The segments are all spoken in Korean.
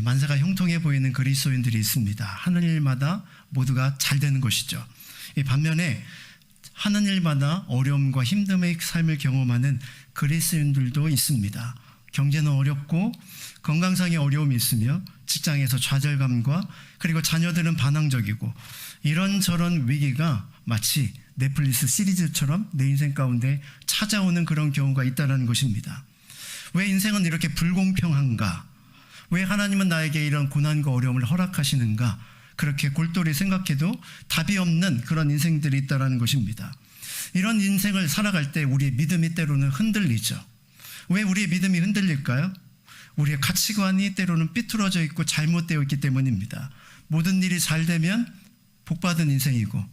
만사가 형통해 보이는 그리스도인들이 있습니다. 하는 일마다 모두가 잘 되는 것이죠. 반면에 하는 일마다 어려움과 힘듦의 삶을 경험하는 그리스도인들도 있습니다. 경제는 어렵고 건강상의 어려움이 있으며 직장에서 좌절감과 그리고 자녀들은 반항적이고 이런저런 위기가 마치 넷플릭스 시리즈처럼 내 인생 가운데 찾아오는 그런 경우가 있다는 것입니다. 왜 인생은 이렇게 불공평한가? 왜 하나님은 나에게 이런 고난과 어려움을 허락하시는가? 그렇게 골똘히 생각해도 답이 없는 그런 인생들이 있다는 것입니다. 이런 인생을 살아갈 때 우리의 믿음이 때로는 흔들리죠. 왜 우리의 믿음이 흔들릴까요? 우리의 가치관이 때로는 삐뚤어져 있고 잘못되어 있기 때문입니다. 모든 일이 잘 되면 복받은 인생이고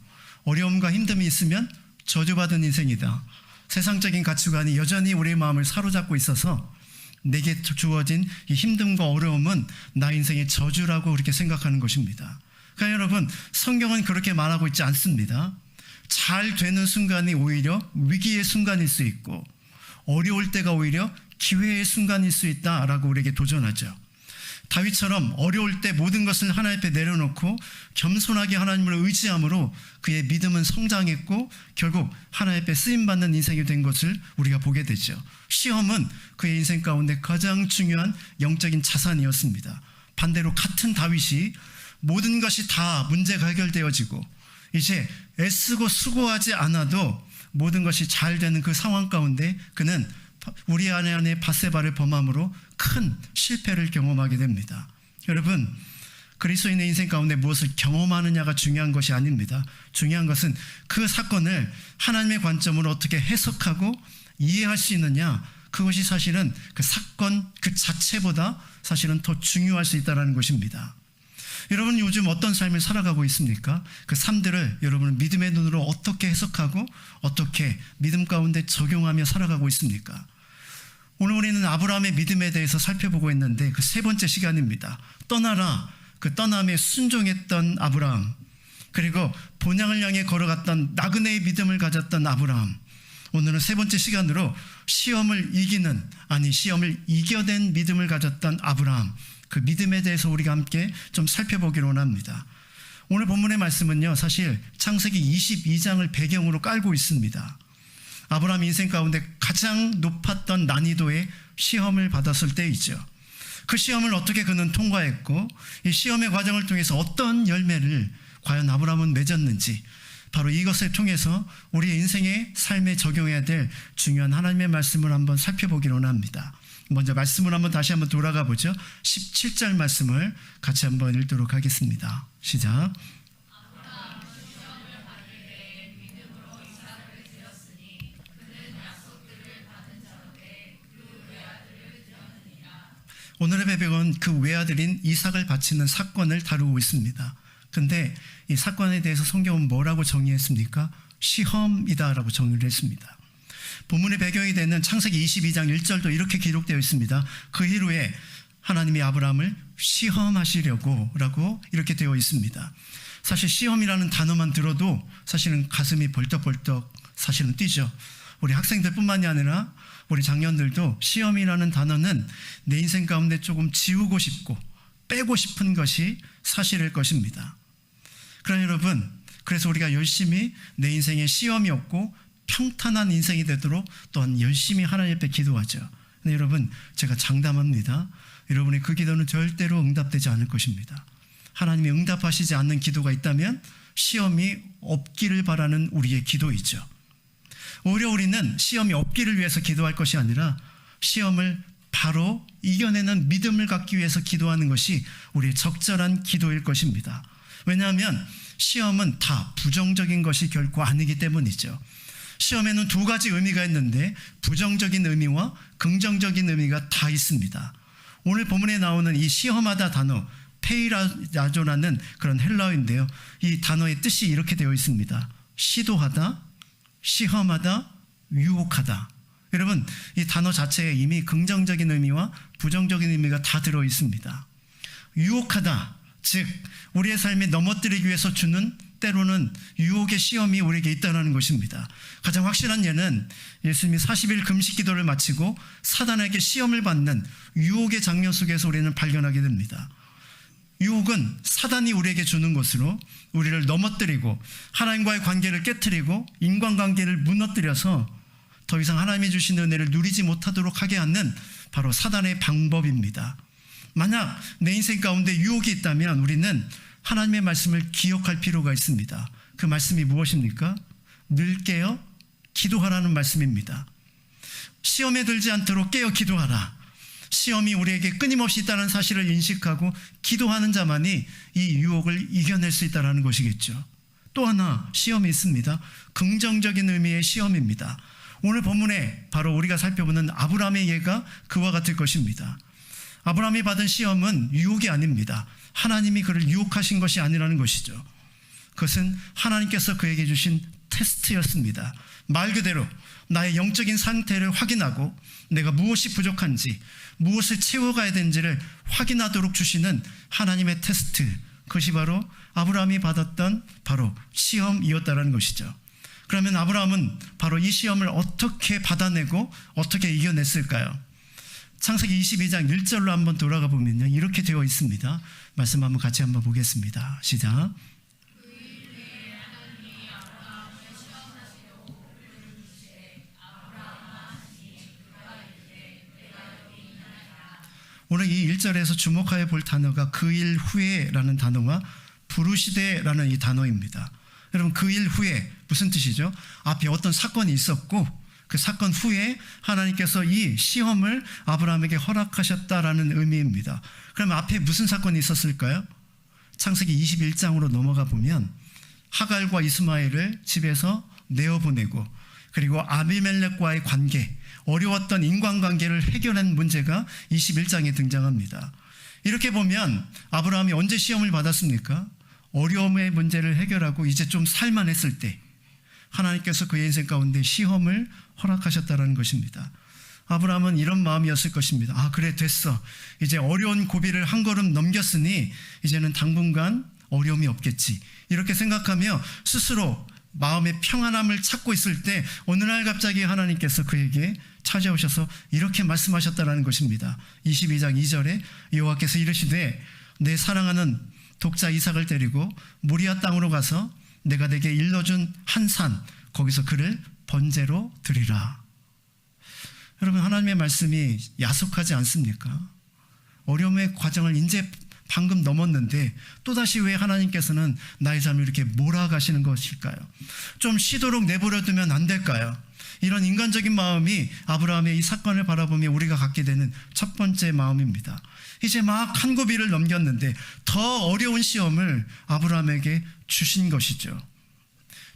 어려움과 힘듦이 있으면 저주받은 인생이다. 세상적인 가치관이 여전히 우리의 마음을 사로잡고 있어서 내게 주어진 이 힘듦과 어려움은 나 인생의 저주라고 그렇게 생각하는 것입니다. 그러니까 여러분, 성경은 그렇게 말하고 있지 않습니다. 잘 되는 순간이 오히려 위기의 순간일 수 있고 어려울 때가 오히려 기회의 순간일 수 있다라고 우리에게 도전하죠. 다윗처럼 어려울 때 모든 것을 하나님 앞에 내려놓고 겸손하게 하나님을 의지함으로 그의 믿음은 성장했고 결국 하나님 앞에 쓰임받는 인생이 된 것을 우리가 보게 되죠. 시험은 그의 인생 가운데 가장 중요한 영적인 자산이었습니다. 반대로 같은 다윗이 모든 것이 다 문제가 해결되어지고 이제 애쓰고 수고하지 않아도 모든 것이 잘 되는 그 상황 가운데 그는 우리 안에 밧세바를 범함으로 큰 실패를 경험하게 됩니다. 여러분, 그리스도인의 인생 가운데 무엇을 경험하느냐가 중요한 것이 아닙니다. 중요한 것은 그 사건을 하나님의 관점으로 어떻게 해석하고 이해할 수 있느냐, 그것이 사실은 그 사건 그 자체보다 사실은 더 중요할 수 있다는 것입니다. 여러분, 요즘 어떤 삶을 살아가고 있습니까? 그 삶들을 여러분은 믿음의 눈으로 어떻게 해석하고 어떻게 믿음 가운데 적용하며 살아가고 있습니까? 오늘 우리는 아브라함의 믿음에 대해서 살펴보고 있는데 그 세 번째 시간입니다. 떠나라. 그 떠남에 순종했던 아브라함, 그리고 본향을 향해 걸어갔던 나그네의 믿음을 가졌던 아브라함. 오늘은 세 번째 시간으로 시험을 이겨낸 믿음을 가졌던 아브라함, 그 믿음에 대해서 우리가 함께 좀 살펴보기로 합니다. 오늘 본문의 말씀은요, 사실 창세기 22장을 배경으로 깔고 있습니다. 아브라함 인생 가운데 가장 높았던 난이도의 시험을 받았을 때이죠. 그 시험을 어떻게 그는 통과했고 이 시험의 과정을 통해서 어떤 열매를 과연 아브라함은 맺었는지, 바로 이것을 통해서 우리의 인생의 삶에 적용해야 될 중요한 하나님의 말씀을 한번 살펴보기로 합니다. 먼저 말씀을 다시 한번 돌아가 보죠. 17절 말씀을 같이 한번 읽도록 하겠습니다. 시작. 오늘의 배경은 그 외아들인 이삭을 바치는 사건을 다루고 있습니다. 근데 이 사건에 대해서 성경은 뭐라고 정의했습니까? 시험이다라고 정의를 했습니다. 본문의 배경이 되는 창세기 22장 1절도 이렇게 기록되어 있습니다. 그 이후에 하나님이 아브라함을 시험하시려고 라고 이렇게 되어 있습니다. 사실 시험이라는 단어만 들어도 사실은 가슴이 벌떡벌떡 사실은 뛰죠. 우리 학생들뿐만이 아니라 우리 장년들도 시험이라는 단어는 내 인생 가운데 조금 지우고 싶고 빼고 싶은 것이 사실일 것입니다. 그러나 여러분, 그래서 우리가 열심히 내 인생에 시험이 없고 평탄한 인생이 되도록 또한 열심히 하나님 앞에 기도하죠. 근데 여러분, 제가 장담합니다. 여러분의 그 기도는 절대로 응답되지 않을 것입니다. 하나님이 응답하시지 않는 기도가 있다면 시험이 없기를 바라는 우리의 기도이죠. 오히려 우리는 시험이 없기를 위해서 기도할 것이 아니라 시험을 바로 이겨내는 믿음을 갖기 위해서 기도하는 것이 우리의 적절한 기도일 것입니다. 왜냐하면 시험은 다 부정적인 것이 결코 아니기 때문이죠. 시험에는 두 가지 의미가 있는데 부정적인 의미와 긍정적인 의미가 다 있습니다. 오늘 본문에 나오는 이 시험하다 단어, 페이라조라는 그런 헬라어인데요. 이 단어의 뜻이 이렇게 되어 있습니다. 시도하다, 시험하다, 유혹하다. 여러분, 이 단어 자체에 이미 긍정적인 의미와 부정적인 의미가 다 들어 있습니다. 유혹하다, 즉 우리의 삶에 넘어뜨리기 위해서 주는 때로는 유혹의 시험이 우리에게 있다는 것입니다. 가장 확실한 예는 예수님이 40일 금식 기도를 마치고 사단에게 시험을 받는 유혹의 장면 속에서 우리는 발견하게 됩니다. 유혹은 사단이 우리에게 주는 것으로 우리를 넘어뜨리고 하나님과의 관계를 깨트리고 인간관계를 무너뜨려서 더 이상 하나님이 주신 은혜를 누리지 못하도록 하게 하는 바로 사단의 방법입니다. 만약 내 인생 가운데 유혹이 있다면 우리는 하나님의 말씀을 기억할 필요가 있습니다. 그 말씀이 무엇입니까? 늘 깨어 기도하라는 말씀입니다. 시험에 들지 않도록 깨어 기도하라. 시험이 우리에게 끊임없이 있다는 사실을 인식하고 기도하는 자만이 이 유혹을 이겨낼 수 있다는 것이겠죠. 또 하나 시험이 있습니다. 긍정적인 의미의 시험입니다. 오늘 본문에 바로 우리가 살펴보는 아브라함의 예가 그와 같을 것입니다. 아브라함이 받은 시험은 유혹이 아닙니다. 하나님이 그를 유혹하신 것이 아니라는 것이죠. 그것은 하나님께서 그에게 주신 테스트였습니다. 말 그대로 나의 영적인 상태를 확인하고 내가 무엇이 부족한지 무엇을 채워가야 되는지를 확인하도록 주시는 하나님의 테스트, 그것이 바로 아브라함이 받았던 바로 시험이었다는 것이죠. 그러면 아브라함은 바로 이 시험을 어떻게 받아내고 어떻게 이겨냈을까요? 창세기 22장 1절로 한번 돌아가 보면요, 이렇게 되어 있습니다. 말씀 한번 같이 한번 보겠습니다. 시작. 오늘 이 1절에서 주목하여 볼 단어가 그 일 후에라는 단어와 부르시되라는 이 단어입니다. 여러분, 그 일 후에 무슨 뜻이죠? 앞에 어떤 사건이 있었고 그 사건 후에 하나님께서 이 시험을 아브라함에게 허락하셨다라는 의미입니다. 그러면 앞에 무슨 사건이 있었을까요? 창세기 21장으로 넘어가 보면 하갈과 이스마엘을 집에서 내어보내고 그리고 아비멜렉과의 관계, 어려웠던 인간관계를 해결한 문제가 21장에 등장합니다. 이렇게 보면 아브라함이 언제 시험을 받았습니까? 어려움의 문제를 해결하고 이제 좀 살만했을 때 하나님께서 그의 인생 가운데 시험을 허락하셨다는 것입니다. 아브라함은 이런 마음이었을 것입니다. 아, 그래, 됐어. 이제 어려운 고비를 한 걸음 넘겼으니 이제는 당분간 어려움이 없겠지. 이렇게 생각하며 스스로 마음의 평안함을 찾고 있을 때 어느 날 갑자기 하나님께서 그에게 찾아오셔서 이렇게 말씀하셨다는 것입니다. 22장 2절에 여호와께서 이르시되 내 사랑하는 독자 이삭을 데리고 모리아 땅으로 가서 내가 내게 일러준 한 산, 거기서 그를 번제로 드리라. 여러분, 하나님의 말씀이 야속하지 않습니까? 어려움의 과정을 이제 방금 넘었는데 또다시 왜 하나님께서는 나의 삶을 이렇게 몰아가시는 것일까요? 좀 쉬도록 내버려두면 안 될까요? 이런 인간적인 마음이 아브라함의 이 사건을 바라보며 우리가 갖게 되는 첫 번째 마음입니다. 이제 막 한 고비를 넘겼는데 더 어려운 시험을 아브라함에게 주신 것이죠.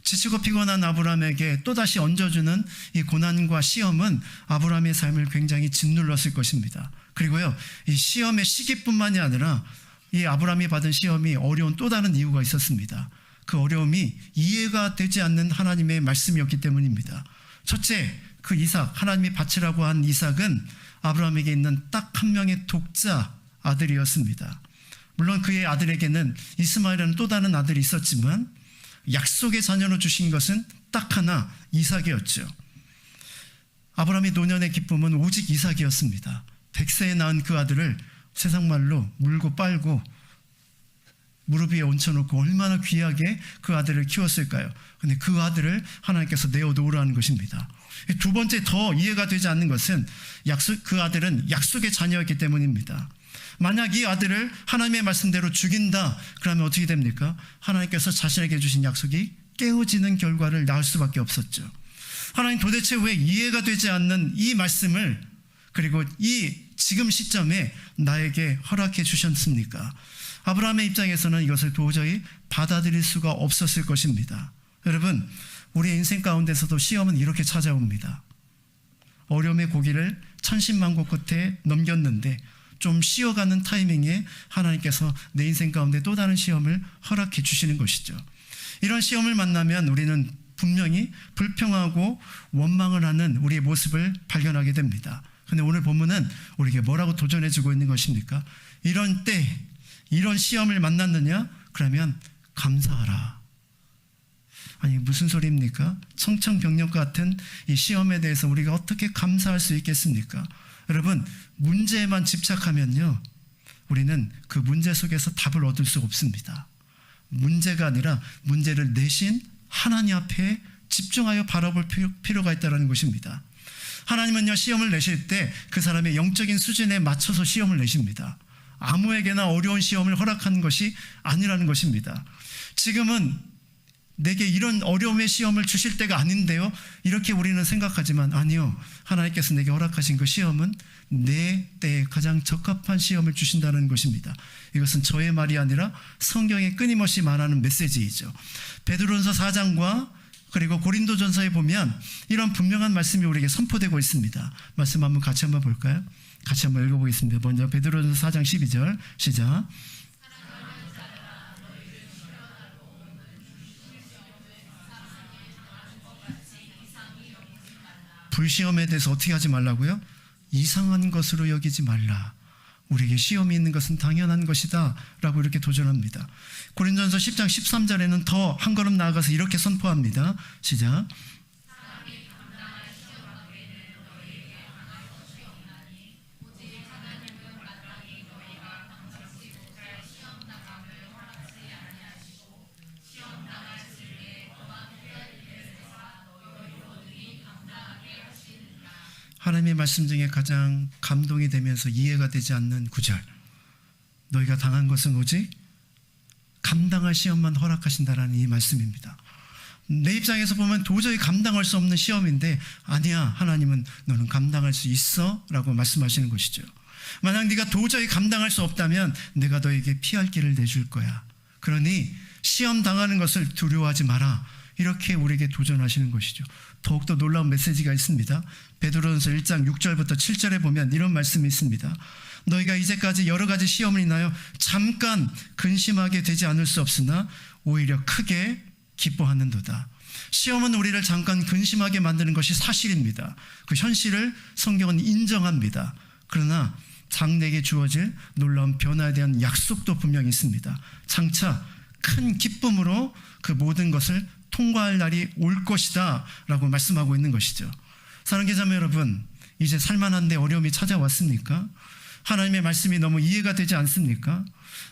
지치고 피곤한 아브라함에게 또다시 얹어주는 이 고난과 시험은 아브라함의 삶을 굉장히 짓눌렀을 것입니다. 그리고요, 이 시험의 시기뿐만이 아니라 이 아브라함이 받은 시험이 어려운 또 다른 이유가 있었습니다. 그 어려움이 이해가 되지 않는 하나님의 말씀이었기 때문입니다. 첫째, 그 이삭, 하나님이 바치라고 한 이삭은 아브라함에게 있는 딱 한 명의 독자 아들이었습니다. 물론 그의 아들에게는 이스마엘이라는 또 다른 아들이 있었지만 약속의 자녀로 주신 것은 딱 하나, 이삭이었죠. 아브라함의 노년의 기쁨은 오직 이삭이었습니다. 100세에 낳은 그 아들을 세상 말로 물고 빨고 무릎 위에 얹혀놓고 얼마나 귀하게 그 아들을 키웠을까요? 근데 그 아들을 하나님께서 내어놓으라는 것입니다. 두 번째, 더 이해가 되지 않는 것은 그 아들은 약속의 자녀였기 때문입니다. 만약 이 아들을 하나님의 말씀대로 죽인다, 그러면 어떻게 됩니까? 하나님께서 자신에게 주신 약속이 깨어지는 결과를 낳을 수밖에 없었죠. 하나님, 도대체 왜 이해가 되지 않는 이 말씀을 그리고 이 지금 시점에 나에게 허락해 주셨습니까? 아브라함의 입장에서는 이것을 도저히 받아들일 수가 없었을 것입니다. 여러분, 우리의 인생 가운데서도 시험은 이렇게 찾아옵니다. 어려움의 고기를 천신만고 끝에 넘겼는데 좀 쉬어가는 타이밍에 하나님께서 내 인생 가운데 또 다른 시험을 허락해 주시는 것이죠. 이런 시험을 만나면 우리는 분명히 불평하고 원망을 하는 우리의 모습을 발견하게 됩니다. 그런데 오늘 본문은 우리에게 뭐라고 도전해 주고 있는 것입니까? 이런 때, 이런 시험을 만났느냐? 그러면 감사하라. 아니 무슨 소리입니까? 청천벽력 같은 이 시험에 대해서 우리가 어떻게 감사할 수 있겠습니까? 여러분, 문제에만 집착하면요, 우리는 그 문제 속에서 답을 얻을 수 없습니다. 문제가 아니라 문제를 내신 하나님 앞에 집중하여 바라볼 필요가 있다는 것입니다. 하나님은요, 시험을 내실 때 그 사람의 영적인 수준에 맞춰서 시험을 내십니다. 아무에게나 어려운 시험을 허락하는 것이 아니라는 것입니다. 지금은 내게 이런 어려움의 시험을 주실 때가 아닌데요, 이렇게 우리는 생각하지만 아니요, 하나님께서 내게 허락하신 그 시험은 내 때에 가장 적합한 시험을 주신다는 것입니다. 이것은 저의 말이 아니라 성경에 끊임없이 말하는 메시지이죠. 베드로전서 4장과 그리고 고린도전서에 보면 이런 분명한 말씀이 우리에게 선포되고 있습니다. 말씀 한번 같이 한번 볼까요? 같이 한번 읽어보겠습니다. 먼저 베드로전서 4장 12절 시작. 불시험에 대해서 어떻게 하지 말라고요? 이상한 것으로 여기지 말라. 우리에게 시험이 있는 것은 당연한 것이다 라고 이렇게 도전합니다. 고린도전서 10장 13절에는 더 한 걸음 나아가서 이렇게 선포합니다. 시작. 하나님의 말씀 중에 가장 감동이 되면서 이해가 되지 않는 구절, 너희가 당한 것은 오직 감당할 시험만 허락하신다라는 이 말씀입니다. 내 입장에서 보면 도저히 감당할 수 없는 시험인데 아니야, 하나님은 너는 감당할 수 있어 라고 말씀하시는 것이죠. 만약 네가 도저히 감당할 수 없다면 내가 너에게 피할 길을 내줄 거야. 그러니 시험 당하는 것을 두려워하지 마라, 이렇게 우리에게 도전하시는 것이죠. 더욱더 놀라운 메시지가 있습니다. 베드로전서 1장 6절부터 7절에 보면 이런 말씀이 있습니다. 너희가 이제까지 여러 가지 시험을 인하여 잠깐 근심하게 되지 않을 수 없으나 오히려 크게 기뻐하는도다. 시험은 우리를 잠깐 근심하게 만드는 것이 사실입니다. 그 현실을 성경은 인정합니다. 그러나 장래에 주어질 놀라운 변화에 대한 약속도 분명히 있습니다. 장차 큰 기쁨으로 그 모든 것을 통과할 날이 올 것이다 라고 말씀하고 있는 것이죠. 사랑하는 자매 여러분, 이제 살만한데 어려움이 찾아왔습니까? 하나님의 말씀이 너무 이해가 되지 않습니까?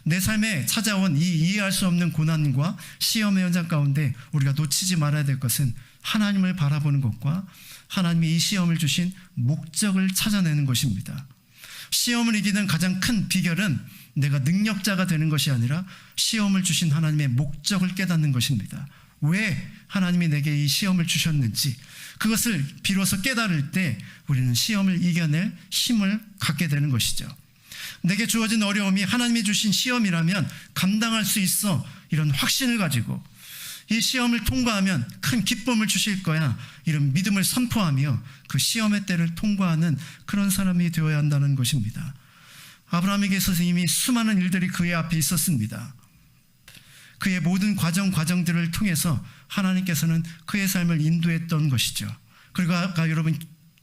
내 삶에 찾아온 이 이해할 수 없는 고난과 시험의 현장 가운데 우리가 놓치지 말아야 될 것은 하나님을 바라보는 것과 하나님이 이 시험을 주신 목적을 찾아내는 것입니다. 시험을 이기는 가장 큰 비결은 내가 능력자가 되는 것이 아니라 시험을 주신 하나님의 목적을 깨닫는 것입니다. 왜 하나님이 내게 이 시험을 주셨는지, 그것을 비로소 깨달을 때 우리는 시험을 이겨낼 힘을 갖게 되는 것이죠. 내게 주어진 어려움이 하나님이 주신 시험이라면 감당할 수 있어, 이런 확신을 가지고 이 시험을 통과하면 큰 기쁨을 주실 거야, 이런 믿음을 선포하며 그 시험의 때를 통과하는 그런 사람이 되어야 한다는 것입니다. 아브라함에게 있어서 이미 수많은 일들이 그의 앞에 있었습니다. 그의 모든 과정들을 통해서 하나님께서는 그의 삶을 인도했던 것이죠. 그리고 아까 여러분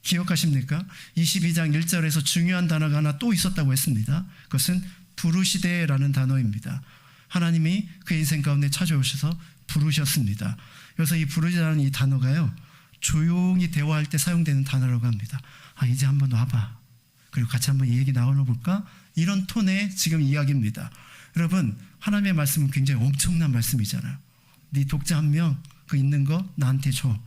기억하십니까? 22장 1절에서 중요한 단어가 하나 또 있었다고 했습니다. 그것은 부르시되라는 단어입니다. 하나님이 그의 인생 가운데 찾아오셔서 부르셨습니다. 그래서 이 부르시다는 이 단어가요, 조용히 대화할 때 사용되는 단어라고 합니다. 이제 한번 와봐, 그리고 같이 한번 이 얘기 나눠볼까? 이런 톤의 지금 이야기입니다. 여러분, 하나님의 말씀은 굉장히 엄청난 말씀이잖아요. 네 독자 한 명 그 있는 거 나한테 줘,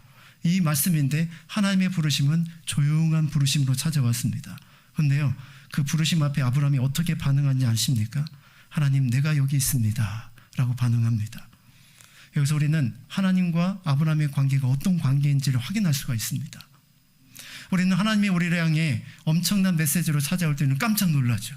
이 말씀인데 하나님의 부르심은 조용한 부르심으로 찾아왔습니다. 그런데요, 그 부르심 앞에 아브라함이 어떻게 반응하는지 아십니까? 하나님, 내가 여기 있습니다 라고 반응합니다. 여기서 우리는 하나님과 아브라함의 관계가 어떤 관계인지를 확인할 수가 있습니다. 우리는 하나님이 우리를 향해 엄청난 메시지로 찾아올 때는 깜짝 놀라죠.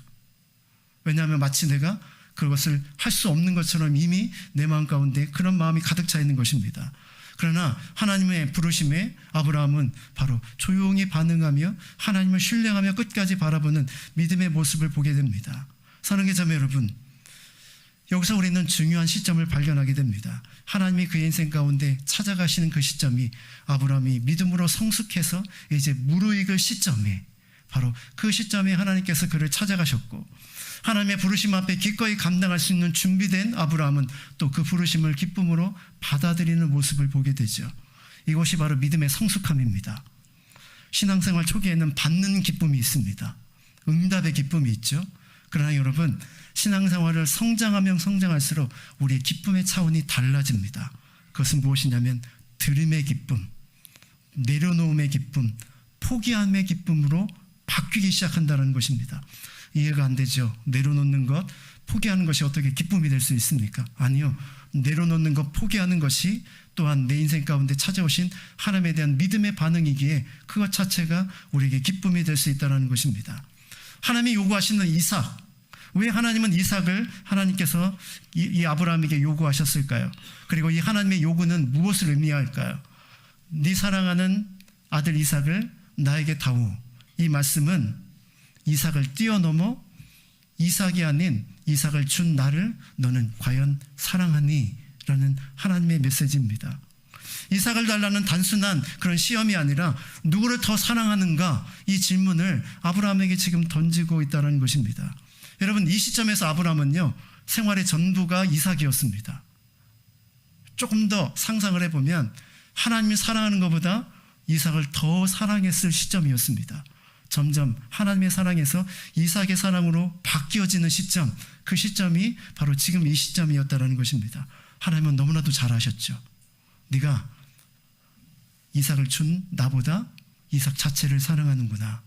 왜냐하면 마치 내가 그것을 할 수 없는 것처럼 이미 내 마음 가운데 그런 마음이 가득 차 있는 것입니다. 그러나 하나님의 부르심에 아브라함은 바로 조용히 반응하며 하나님을 신뢰하며 끝까지 바라보는 믿음의 모습을 보게 됩니다. 사랑하는 자매 여러분, 여기서 우리는 중요한 시점을 발견하게 됩니다. 하나님이 그의 인생 가운데 찾아가시는 그 시점이 아브라함이 믿음으로 성숙해서 이제 무르익을 시점에 바로 그 시점에 하나님께서 그를 찾아가셨고, 하나님의 부르심 앞에 기꺼이 감당할 수 있는 준비된 아브라함은 또 그 부르심을 기쁨으로 받아들이는 모습을 보게 되죠. 이것이 바로 믿음의 성숙함입니다. 신앙생활 초기에는 받는 기쁨이 있습니다. 응답의 기쁨이 있죠. 그러나 여러분, 신앙생활을 성장하면 성장할수록 우리의 기쁨의 차원이 달라집니다. 그것은 무엇이냐면 들음의 기쁨, 내려놓음의 기쁨, 포기함의 기쁨으로 바뀌기 시작한다는 것입니다. 이해가 안 되죠? 내려놓는 것, 포기하는 것이 어떻게 기쁨이 될 수 있습니까? 아니요. 내려놓는 것, 포기하는 것이 또한 내 인생 가운데 찾아오신 하나님에 대한 믿음의 반응이기에 그것 자체가 우리에게 기쁨이 될 수 있다는 것입니다. 하나님이 요구하시는 이삭, 왜 하나님은 이삭을 하나님께서 이 아브라함에게 요구하셨을까요? 그리고 이 하나님의 요구는 무엇을 의미할까요? 네 사랑하는 아들 이삭을 나에게 다오. 이 말씀은 이삭을 뛰어넘어 이삭이 아닌 이삭을 준 나를 너는 과연 사랑하니? 라는 하나님의 메시지입니다. 이삭을 달라는 단순한 그런 시험이 아니라 누구를 더 사랑하는가, 이 질문을 아브라함에게 지금 던지고 있다는 것입니다. 여러분, 이 시점에서 아브라함은요, 생활의 전부가 이삭이었습니다. 조금 더 상상을 해보면 하나님이 사랑하는 것보다 이삭을 더 사랑했을 시점이었습니다. 점점 하나님의 사랑에서 이삭의 사랑으로 바뀌어지는 시점, 그 시점이 바로 지금 이 시점이었다는 것입니다. 하나님은 너무나도 잘 아셨죠. 네가 이삭을 준 나보다 이삭 자체를 사랑하는구나.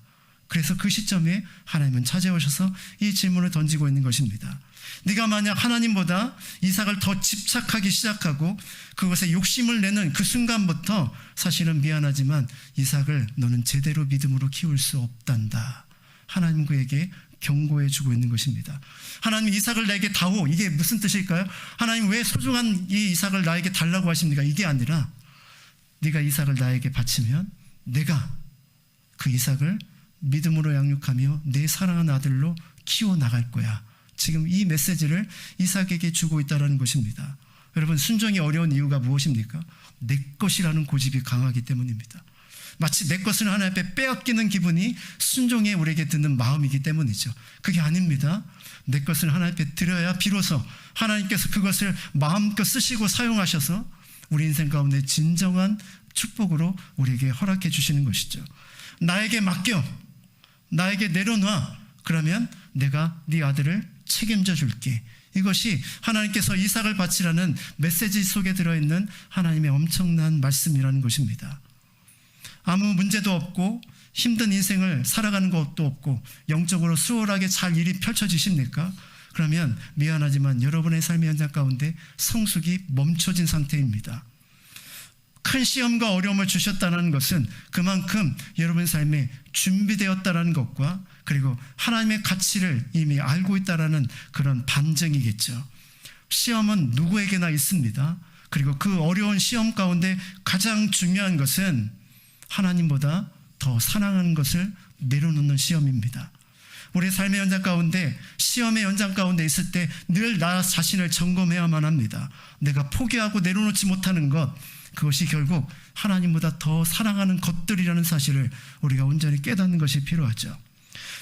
그래서 그 시점에 하나님은 찾아오셔서 이 질문을 던지고 있는 것입니다. 네가 만약 하나님보다 이삭을 더 집착하기 시작하고 그것에 욕심을 내는 그 순간부터 사실은 미안하지만 이삭을 너는 제대로 믿음으로 키울 수 없단다. 하나님 그에게 경고해 주고 있는 것입니다. 하나님 이삭을 나에게 다오. 이게 무슨 뜻일까요? 하나님 왜 소중한 이 이삭을 나에게 달라고 하십니까? 이게 아니라 네가 이삭을 나에게 바치면 내가 그 이삭을 믿음으로 양육하며 내 사랑하는 아들로 키워나갈 거야. 지금 이 메시지를 이삭에게 주고 있다는 것입니다. 여러분, 순종이 어려운 이유가 무엇입니까? 내 것이라는 고집이 강하기 때문입니다. 마치 내 것을 하나님 앞에 빼앗기는 기분이 순종에 우리에게 드는 마음이기 때문이죠. 그게 아닙니다. 내 것을 하나님 앞에 드려야 비로소 하나님께서 그것을 마음껏 쓰시고 사용하셔서 우리 인생 가운데 진정한 축복으로 우리에게 허락해 주시는 것이죠. 나에게 맡겨, 나에게 내려놔. 그러면 내가 네 아들을 책임져 줄게. 이것이 하나님께서 이삭을 바치라는 메시지 속에 들어있는 하나님의 엄청난 말씀이라는 것입니다. 아무 문제도 없고 힘든 인생을 살아가는 것도 없고 영적으로 수월하게 잘 일이 펼쳐지십니까? 그러면 미안하지만 여러분의 삶의 현장 가운데 성숙이 멈춰진 상태입니다. 큰 시험과 어려움을 주셨다는 것은 그만큼 여러분의 삶에 준비되었다는 것과 그리고 하나님의 가치를 이미 알고 있다는 그런 반증이겠죠. 시험은 누구에게나 있습니다. 그리고 그 어려운 시험 가운데 가장 중요한 것은 하나님보다 더 사랑하는 것을 내려놓는 시험입니다. 우리 삶의 현장 가운데 시험의 현장 가운데 있을 때 늘 나 자신을 점검해야만 합니다. 내가 포기하고 내려놓지 못하는 것, 그것이 결국 하나님보다 더 사랑하는 것들이라는 사실을 우리가 온전히 깨닫는 것이 필요하죠.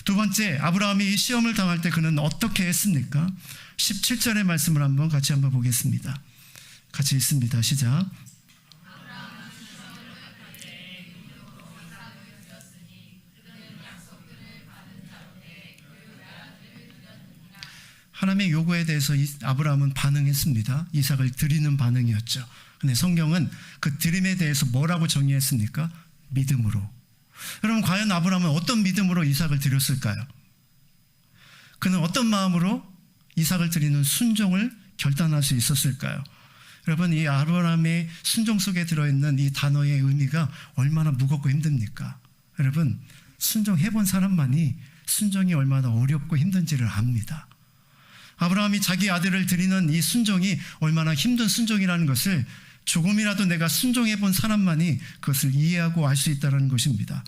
두 번째, 아브라함이 이 시험을 당할 때 그는 어떻게 했습니까? 17절의 말씀을 같이 한번 보겠습니다. 같이 읽습니다. 시작. 하나님의 요구에 대해서 아브라함은 반응했습니다. 이삭을 드리는 반응이었죠. 근데 성경은 그 드림에 대해서 뭐라고 정의했습니까? 믿음으로. 여러분, 과연 아브라함은 어떤 믿음으로 이삭을 드렸을까요? 그는 어떤 마음으로 이삭을 드리는 순종을 결단할 수 있었을까요? 여러분, 이 아브라함의 순종 속에 들어있는 이 단어의 의미가 얼마나 무겁고 힘듭니까? 여러분, 순종해본 사람만이 순종이 얼마나 어렵고 힘든지를 압니다. 아브라함이 자기 아들을 드리는 이 순종이 얼마나 힘든 순종이라는 것을 조금이라도 내가 순종해 본 사람만이 그것을 이해하고 알 수 있다는 것입니다.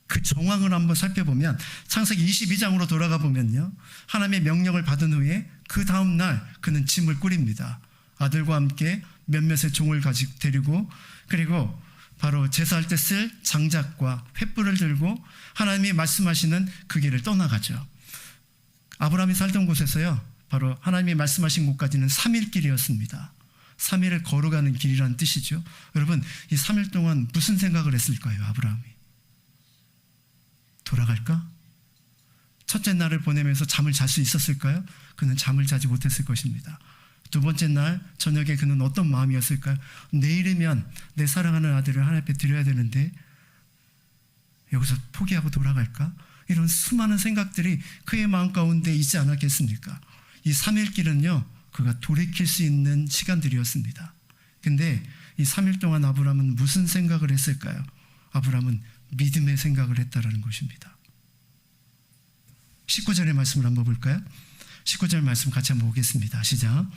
그 정황을 한번 살펴보면 창세기 22장으로 돌아가 보면요, 하나님의 명령을 받은 후에 그 다음 날 그는 짐을 꾸립니다. 아들과 함께 몇몇의 종을 데리고 그리고 바로 제사할 때 쓸 장작과 횃불을 들고 하나님이 말씀하시는 그 길을 떠나가죠. 아브라함이 살던 곳에서요, 바로 하나님이 말씀하신 곳까지는 3일 길이었습니다. 3일을 걸어가는 길이라는 뜻이죠. 여러분, 이 3일 동안 무슨 생각을 했을까요, 아브라함이? 돌아갈까? 첫째 날을 보내면서 잠을 잘 수 있었을까요? 그는 잠을 자지 못했을 것입니다. 두 번째 날 저녁에 그는 어떤 마음이었을까요? 내일이면 내 사랑하는 아들을 하나님 앞에 드려야 되는데 여기서 포기하고 돌아갈까? 이런 수많은 생각들이 그의 마음 가운데 있지 않았겠습니까? 이 3일 길은요, 그가 돌이킬 수 있는 시간들이었습니다. 근데 이 3일 동안 아브라함은 무슨 생각을 했을까요? 아브라함은 믿음의 생각을 했다라는 것입니다. 19절의 말씀을 한번 볼까요? 19절 말씀 같이 한번 보겠습니다. 시작.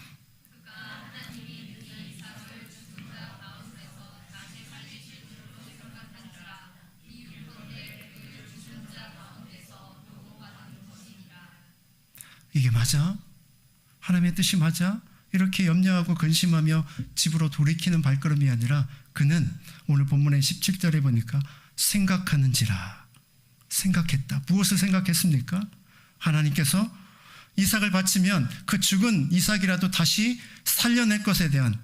이게 맞아? 하나님의 뜻이 맞아? 이렇게 염려하고 근심하며 집으로 돌이키는 발걸음이 아니라 그는 오늘 본문의 17절에 보니까 생각하는지라, 생각했다. 무엇을 생각했습니까? 하나님께서 이삭을 바치면 그 죽은 이삭이라도 다시 살려낼 것에 대한,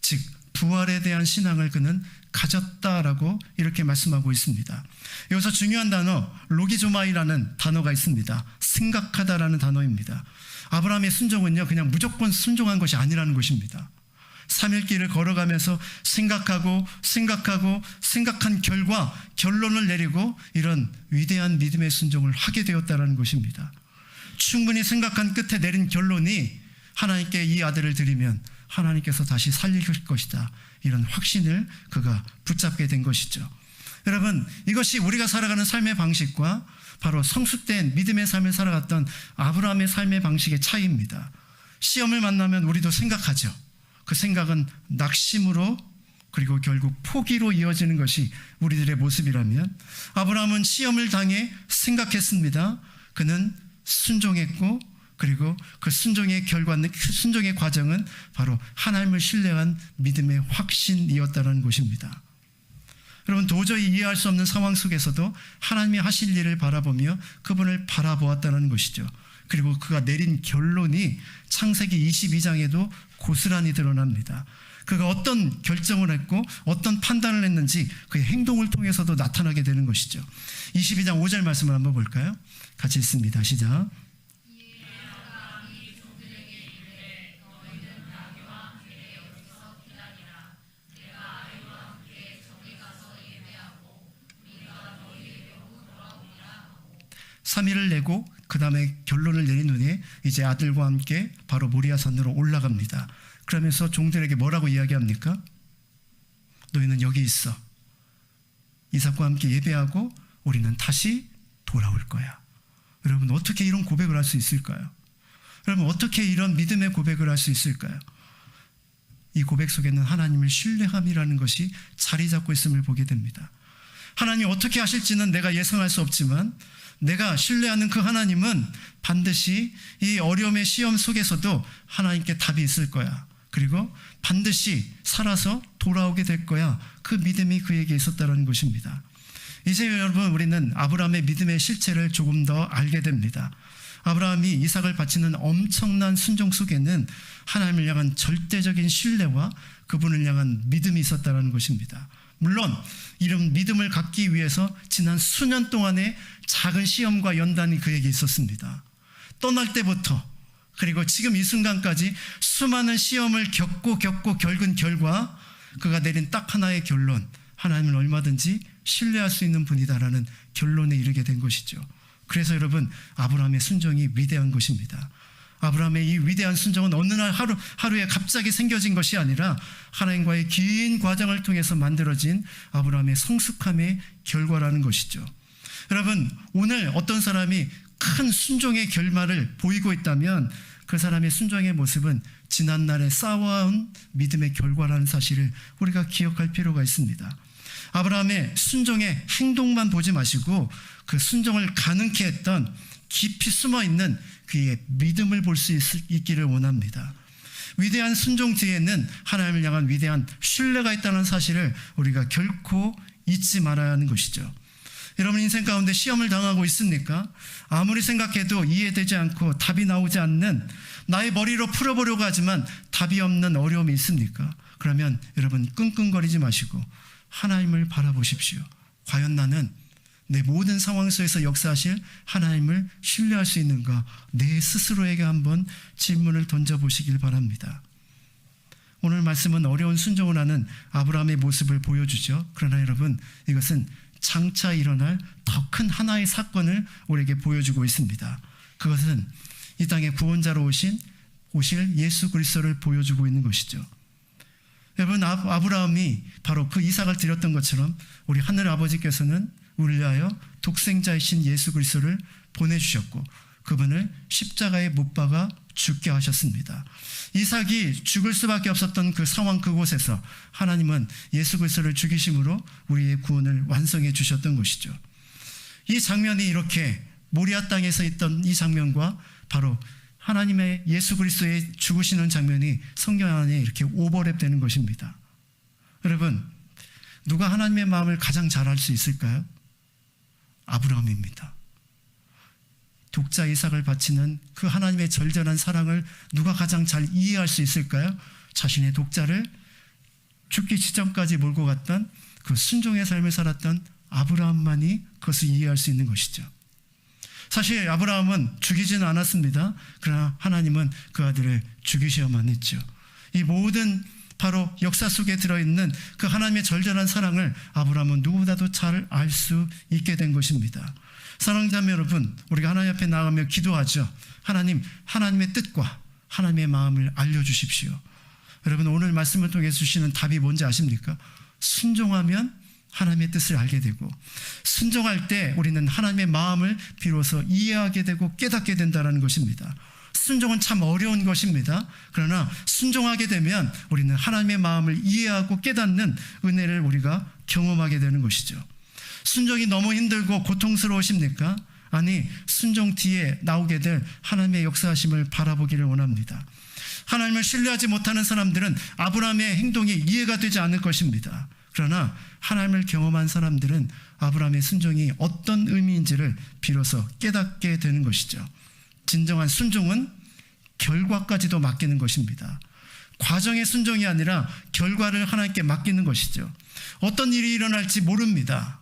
즉 부활에 대한 신앙을 그는 가졌다라고 이렇게 말씀하고 있습니다. 여기서 중요한 단어 로기조마이라는 단어가 있습니다. 생각하다라는 단어입니다. 아브라함의 순종은요, 그냥 무조건 순종한 것이 아니라는 것입니다. 3일 길을 걸어가면서 생각한 결과 결론을 내리고 이런 위대한 믿음의 순종을 하게 되었다는 것입니다. 충분히 생각한 끝에 내린 결론이 하나님께 이 아들을 드리면 하나님께서 다시 살리실 것이다, 이런 확신을 그가 붙잡게 된 것이죠. 여러분, 이것이 우리가 살아가는 삶의 방식과 바로 성숙된 믿음의 삶을 살아갔던 아브라함의 삶의 방식의 차이입니다. 시험을 만나면 우리도 생각하죠. 그 생각은 낙심으로 그리고 결국 포기로 이어지는 것이 우리들의 모습이라면 아브라함은 시험을 당해 생각했습니다. 그는 순종했고 그리고 그 순종의 결과는, 순종의 과정은 바로 하나님을 신뢰한 믿음의 확신이었다는 것입니다. 여러분, 도저히 이해할 수 없는 상황 속에서도 하나님이 하실 일을 바라보며 그분을 바라보았다는 것이죠. 그리고 그가 내린 결론이 창세기 22장에도 고스란히 드러납니다. 그가 어떤 결정을 했고 어떤 판단을 했는지 그의 행동을 통해서도 나타나게 되는 것이죠. 22장 5절 말씀을 한번 볼까요? 같이 읽습니다. 시작. (3일을) 내고 그 다음에 결론을 내린 후에 이제 아들과 함께 바로 모리아산으로 올라갑니다. 그러면서 종들에게 뭐라고 이야기합니까? 너희는 여기 있어. 이삭과 함께 예배하고 우리는 다시 돌아올 거야. 여러분, 어떻게 이런 고백을 할 수 있을까요? 여러분, 어떻게 이런 믿음의 고백을 할 수 있을까요? 이 고백 속에는 하나님을 신뢰함이라는 것이 자리 잡고 있음을 보게 됩니다. 하나님 어떻게 하실지는 내가 예상할 수 없지만 내가 신뢰하는 그 하나님은 반드시 이 어려움의 시험 속에서도 하나님께 답이 있을 거야. 그리고 반드시 살아서 돌아오게 될 거야. 그 믿음이 그에게 있었다는 것입니다. 이제 여러분, 우리는 아브라함의 믿음의 실체를 조금 더 알게 됩니다. 아브라함이 이삭을 바치는 엄청난 순종 속에는 하나님을 향한 절대적인 신뢰와 그분을 향한 믿음이 있었다는 것입니다. 물론 이런 믿음을 갖기 위해서 지난 수년 동안의 작은 시험과 연단이 그에게 있었습니다. 떠날 때부터 그리고 지금 이 순간까지 수많은 시험을 겪고 겪은 결과 그가 내린 딱 하나의 결론, 하나님을 얼마든지 신뢰할 수 있는 분이다라는 결론에 이르게 된 것이죠. 그래서 여러분, 아브라함의 순종이 위대한 것입니다. 아브라함의 이 위대한 순종은 어느 날 하루에 갑자기 생겨진 것이 아니라 하나님과의 긴 과정을 통해서 만들어진 아브라함의 성숙함의 결과라는 것이죠. 여러분, 오늘 어떤 사람이 큰 순종의 결말을 보이고 있다면 그 사람의 순종의 모습은 지난날에 쌓아온 믿음의 결과라는 사실을 우리가 기억할 필요가 있습니다. 아브라함의 순종의 행동만 보지 마시고 그 순종을 가능케 했던 깊이 숨어있는 그의 믿음을 볼 수 있기를 원합니다. 위대한 순종 뒤에는 하나님을 향한 위대한 신뢰가 있다는 사실을 우리가 결코 잊지 말아야 하는 것이죠. 여러분 인생 가운데 시험을 당하고 있습니까? 아무리 생각해도 이해되지 않고 답이 나오지 않는, 나의 머리로 풀어보려고 하지만 답이 없는 어려움이 있습니까? 그러면 여러분 끙끙거리지 마시고 하나님을 바라보십시오. 과연 나는 내 모든 상황 속에서 역사하실 하나님을 신뢰할 수 있는가? 내 스스로에게 한번 질문을 던져보시길 바랍니다. 오늘 말씀은 어려운 순종을 하는 아브라함의 모습을 보여주죠. 그러나 여러분, 이것은 장차 일어날 더 큰 하나의 사건을 우리에게 보여주고 있습니다. 그것은 이 땅에 구원자로 오실 예수 그리스도를 보여주고 있는 것이죠. 여러분, 아브라함이 바로 그 이삭을 드렸던 것처럼 우리 하늘 아버지께서는 우리를 위하여 독생자이신 예수 그리스도를 보내주셨고 그분을 십자가에 못 박아 죽게 하셨습니다. 이삭이 죽을 수밖에 없었던 그 상황, 그곳에서 하나님은 예수 그리스도를 죽이심으로 우리의 구원을 완성해 주셨던 것이죠. 이 장면이 이렇게 모리아 땅에서 있던 이 장면과 바로 하나님의 예수 그리스도의 죽으시는 장면이 성경 안에 이렇게 오버랩되는 것입니다. 여러분, 누가 하나님의 마음을 가장 잘 알 수 있을까요? 아브라함입니다. 독자 이삭을 바치는 그 하나님의 절절한 사랑을 누가 가장 잘 이해할 수 있을까요? 자신의 독자를 죽기 직전까지 몰고 갔던 그 순종의 삶을 살았던 아브라함만이 그것을 이해할 수 있는 것이죠. 사실 아브라함은 죽이지는 않았습니다. 그러나 하나님은 그 아들을 죽이셔야만 했죠. 이 모든 바로 역사 속에 들어있는 그 하나님의 절절한 사랑을 아브라함은 누구보다도 잘 알 수 있게 된 것입니다. 사랑자매 여러분, 우리가 하나님 앞에 나가며 기도하죠. 하나님, 하나님의 뜻과 하나님의 마음을 알려주십시오. 여러분, 오늘 말씀을 통해 주시는 답이 뭔지 아십니까? 순종하면 하나님의 뜻을 알게 되고, 순종할 때 우리는 하나님의 마음을 비로소 이해하게 되고 깨닫게 된다는 것입니다. 순종은 참 어려운 것입니다. 그러나 순종하게 되면 우리는 하나님의 마음을 이해하고 깨닫는 은혜를 우리가 경험하게 되는 것이죠. 순종이 너무 힘들고 고통스러우십니까? 아니, 순종 뒤에 나오게 될 하나님의 역사하심을 바라보기를 원합니다. 하나님을 신뢰하지 못하는 사람들은 아브라함의 행동이 이해가 되지 않을 것입니다. 그러나 하나님을 경험한 사람들은 아브라함의 순종이 어떤 의미인지를 비로소 깨닫게 되는 것이죠. 진정한 순종은 결과까지도 맡기는 것입니다. 과정의 순종이 아니라 결과를 하나님께 맡기는 것이죠. 어떤 일이 일어날지 모릅니다.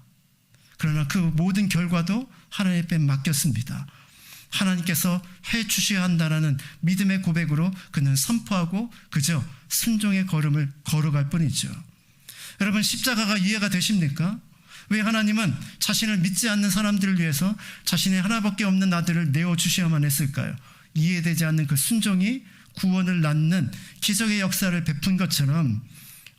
그러나 그 모든 결과도 하나님께 맡겼습니다. 하나님께서 해 주셔야 한다는 믿음의 고백으로 그는 선포하고 그저 순종의 걸음을 걸어갈 뿐이죠. 여러분, 십자가가 이해가 되십니까? 왜 하나님은 자신을 믿지 않는 사람들을 위해서 자신의 하나밖에 없는 아들을 내어주셔야만 했을까요? 이해되지 않는 그 순종이 구원을 낳는 기적의 역사를 베푼 것처럼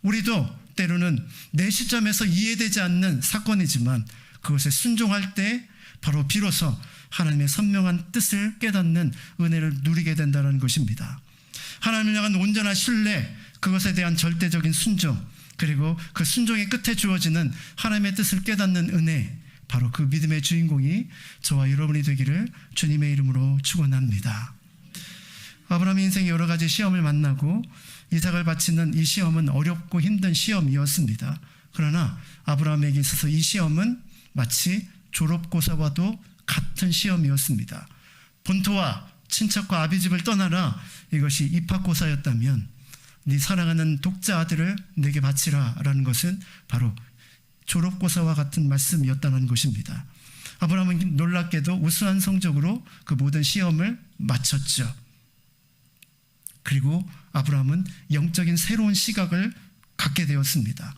우리도 때로는 내 시점에서 이해되지 않는 사건이지만 그것에 순종할 때 바로 비로소 하나님의 선명한 뜻을 깨닫는 은혜를 누리게 된다는 것입니다. 하나님을 향한 온전한 신뢰, 그것에 대한 절대적인 순종, 그리고 그 순종의 끝에 주어지는 하나님의 뜻을 깨닫는 은혜, 바로 그 믿음의 주인공이 저와 여러분이 되기를 주님의 이름으로 축원합니다. 아브라함의 인생에 여러 가지 시험을 만나고 이삭을 바치는 이 시험은 어렵고 힘든 시험이었습니다. 그러나 아브라함에게 있어서 이 시험은 마치 졸업고사와도 같은 시험이었습니다. 본토와 친척과 아비집을 떠나라, 이것이 입학고사였다면 네 사랑하는 독자 아들을 내게 바치라 라는 것은 바로 졸업고사와 같은 말씀이었다는 것입니다. 아브라함은 놀랍게도 우수한 성적으로 그 모든 시험을 마쳤죠. 그리고 아브라함은 영적인 새로운 시각을 갖게 되었습니다.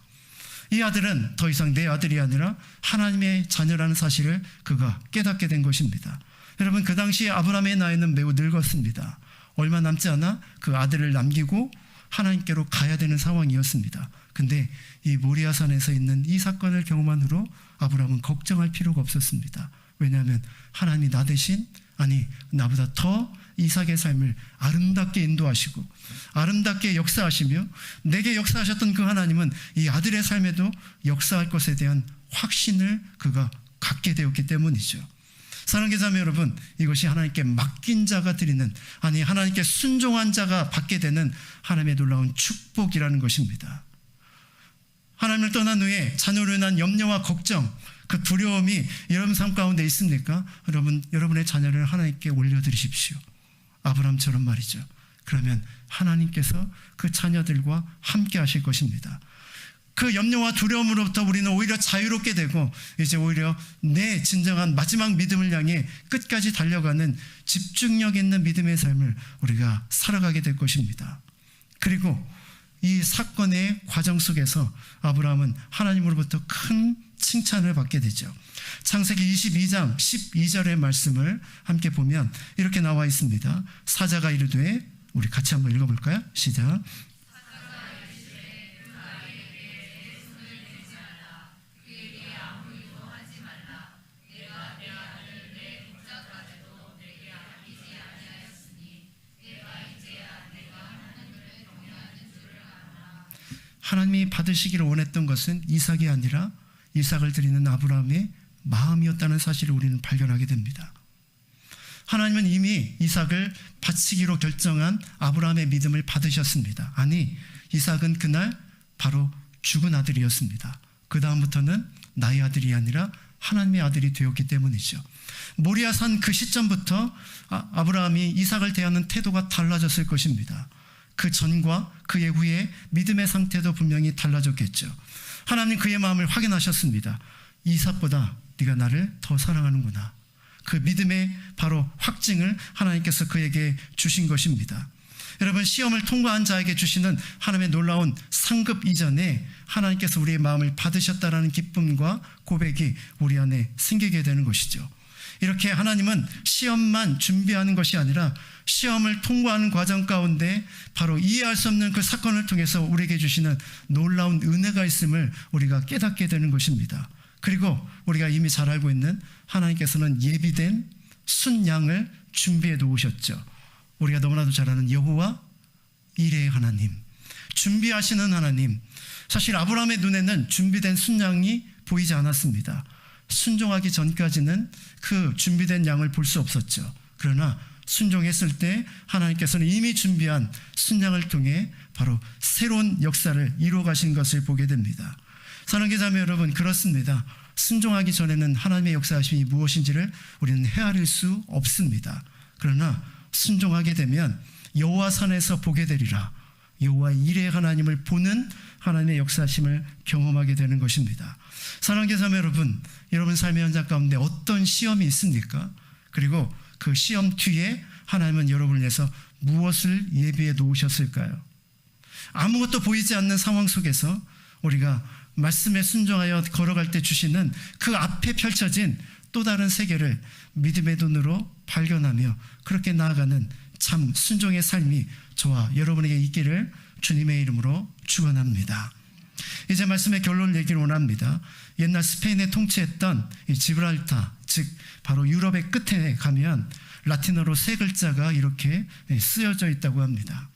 이 아들은 더 이상 내 아들이 아니라 하나님의 자녀라는 사실을 그가 깨닫게 된 것입니다. 여러분, 그 당시에 아브라함의 나이는 매우 늙었습니다. 얼마 남지 않아 그 아들을 남기고 하나님께로 가야 되는 상황이었습니다. 근데 이 모리아산에서 있는 이 사건을 경험한 후로 아브라함은 걱정할 필요가 없었습니다. 왜냐하면 하나님이 나 대신, 아니 나보다 더 이삭의 삶을 아름답게 인도하시고 아름답게 역사하시며 내게 역사하셨던 그 하나님은 이 아들의 삶에도 역사할 것에 대한 확신을 그가 갖게 되었기 때문이죠. 사랑하는 자매 여러분, 이것이 하나님께 맡긴 자가 드리는, 아니 하나님께 순종한 자가 받게 되는 하나님의 놀라운 축복이라는 것입니다. 하나님을 떠난 후에 자녀로 인한 염려와 걱정, 그 두려움이 여러분 삶 가운데 있습니까? 여러분의 자녀를 하나님께 올려드리십시오. 아브라함처럼 말이죠. 그러면 하나님께서 그 자녀들과 함께 하실 것입니다. 그 염려와 두려움으로부터 우리는 오히려 자유롭게 되고, 이제 오히려 내 진정한 마지막 믿음을 향해 끝까지 달려가는 집중력 있는 믿음의 삶을 우리가 살아가게 될 것입니다. 그리고 이 사건의 과정 속에서 아브라함은 하나님으로부터 큰 칭찬을 받게 되죠. 창세기 22장 12절의 말씀을 함께 보면 이렇게 나와 있습니다. 사자가 이르되, 우리 같이 한번 읽어볼까요? 시작. 하나님이 받으시기를 원했던 것은 이삭이 아니라 이삭을 드리는 아브라함의 마음이었다는 사실을 우리는 발견하게 됩니다. 하나님은 이미 이삭을 바치기로 결정한 아브라함의 믿음을 받으셨습니다. 아니, 이삭은 그날 바로 죽은 아들이었습니다. 그 다음부터는 나의 아들이 아니라 하나님의 아들이 되었기 때문이죠. 모리아산 그 시점부터 아브라함이 이삭을 대하는 태도가 달라졌을 것입니다. 그 전과 그의 후에 믿음의 상태도 분명히 달라졌겠죠. 하나님 그의 마음을 확인하셨습니다. 이삭보다 네가 나를 더 사랑하는구나. 그 믿음의 바로 확증을 하나님께서 그에게 주신 것입니다. 여러분, 시험을 통과한 자에게 주시는 하나님의 놀라운 상급 이전에 하나님께서 우리의 마음을 받으셨다라는 기쁨과 고백이 우리 안에 생기게 되는 것이죠. 이렇게 하나님은 시험만 준비하는 것이 아니라 시험을 통과하는 과정 가운데 바로 이해할 수 없는 그 사건을 통해서 우리에게 주시는 놀라운 은혜가 있음을 우리가 깨닫게 되는 것입니다. 그리고 우리가 이미 잘 알고 있는 하나님께서는 예비된 순양을 준비해 놓으셨죠. 우리가 너무나도 잘 아는 여호와 이레의 하나님, 준비하시는 하나님. 사실 아브라함의 눈에는 준비된 순양이 보이지 않았습니다. 순종하기 전까지는 그 준비된 양을 볼 수 없었죠. 그러나 순종했을 때 하나님께서는 이미 준비한 순양을 통해 바로 새로운 역사를 이루어 가신 것을 보게 됩니다. 사랑하는 자매 여러분, 그렇습니다. 순종하기 전에는 하나님의 역사하심이 무엇인지를 우리는 헤아릴 수 없습니다. 그러나 순종하게 되면 여호와 산에서 보게 되리라, 여호와 이레 하나님을 보는 하나님의 역사하심을 경험하게 되는 것입니다. 사랑하는 자매 여러분, 여러분 삶의 현장 가운데 어떤 시험이 있습니까? 그리고 그 시험 뒤에 하나님은 여러분을 위해서 무엇을 예비해 놓으셨을까요? 아무것도 보이지 않는 상황 속에서 우리가 말씀에 순종하여 걸어갈 때 주시는 그 앞에 펼쳐진 또 다른 세계를 믿음의 눈으로 발견하며 그렇게 나아가는 참 순종의 삶이 저와 여러분에게 있기를 주님의 이름으로 축원합니다. 이제 말씀의 결론을 얘기를 원합니다. 옛날 스페인에 통치했던 이 지브랄타, 즉 바로 유럽의 끝에 가면 라틴어로 세 글자가 이렇게 쓰여져 있다고 합니다.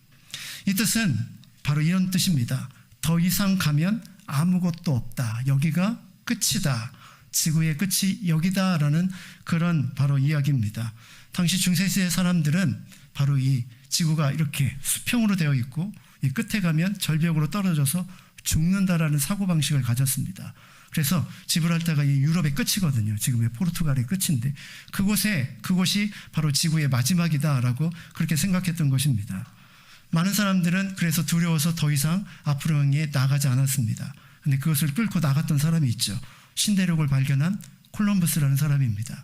이 뜻은 바로 이런 뜻입니다. 더 이상 가면 아무것도 없다. 여기가 끝이다. 지구의 끝이 여기다라는 그런 바로 이야기입니다. 당시 중세시대 사람들은 바로 이 지구가 이렇게 수평으로 되어 있고 이 끝에 가면 절벽으로 떨어져서 죽는다라는 사고방식을 가졌습니다. 그래서 지브랄타가 이 유럽의 끝이거든요. 지금의 포르투갈의 끝인데 그곳이 바로 지구의 마지막이다라고 그렇게 생각했던 것입니다. 많은 사람들은 그래서 두려워서 더 이상 앞으로 향해 나가지 않았습니다. 근데 그것을 뚫고 나갔던 사람이 있죠. 신대륙을 발견한 콜럼버스라는 사람입니다.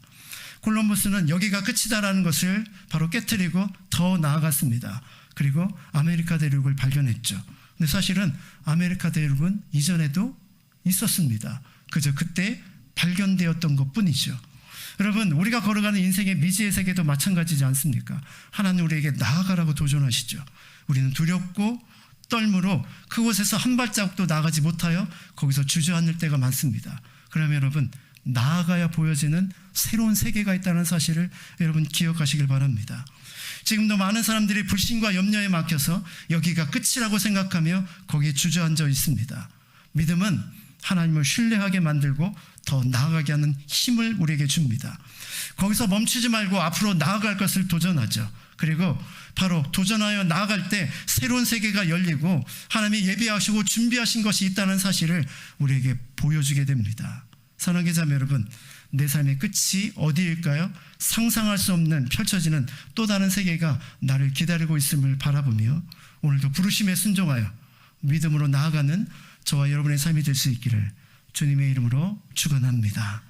콜럼버스는 여기가 끝이다라는 것을 바로 깨트리고 더 나아갔습니다. 그리고 아메리카 대륙을 발견했죠. 근데 사실은 아메리카 대륙은 이전에도 있었습니다. 그저 그때 발견되었던 것뿐이죠. 여러분, 우리가 걸어가는 인생의 미지의 세계도 마찬가지지 않습니까? 하나님 우리에게 나아가라고 도전하시죠. 우리는 두렵고 떨므로 그곳에서 한 발자국도 나가지 못하여 거기서 주저앉을 때가 많습니다. 그러면 여러분, 나아가야 보여지는 새로운 세계가 있다는 사실을 여러분 기억하시길 바랍니다. 지금도 많은 사람들이 불신과 염려에 막혀서 여기가 끝이라고 생각하며 거기에 주저앉아 있습니다. 믿음은 하나님을 신뢰하게 만들고 더 나아가게 하는 힘을 우리에게 줍니다. 거기서 멈추지 말고 앞으로 나아갈 것을 도전하죠. 그리고 바로 도전하여 나아갈 때 새로운 세계가 열리고 하나님이 예비하시고 준비하신 것이 있다는 사실을 우리에게 보여주게 됩니다. 사랑하는 자매 여러분, 내 삶의 끝이 어디일까요? 상상할 수 없는 펼쳐지는 또 다른 세계가 나를 기다리고 있음을 바라보며 오늘도 부르심에 순종하여 믿음으로 나아가는 저와 여러분의 삶이 될 수 있기를 주님의 이름으로 축원합니다.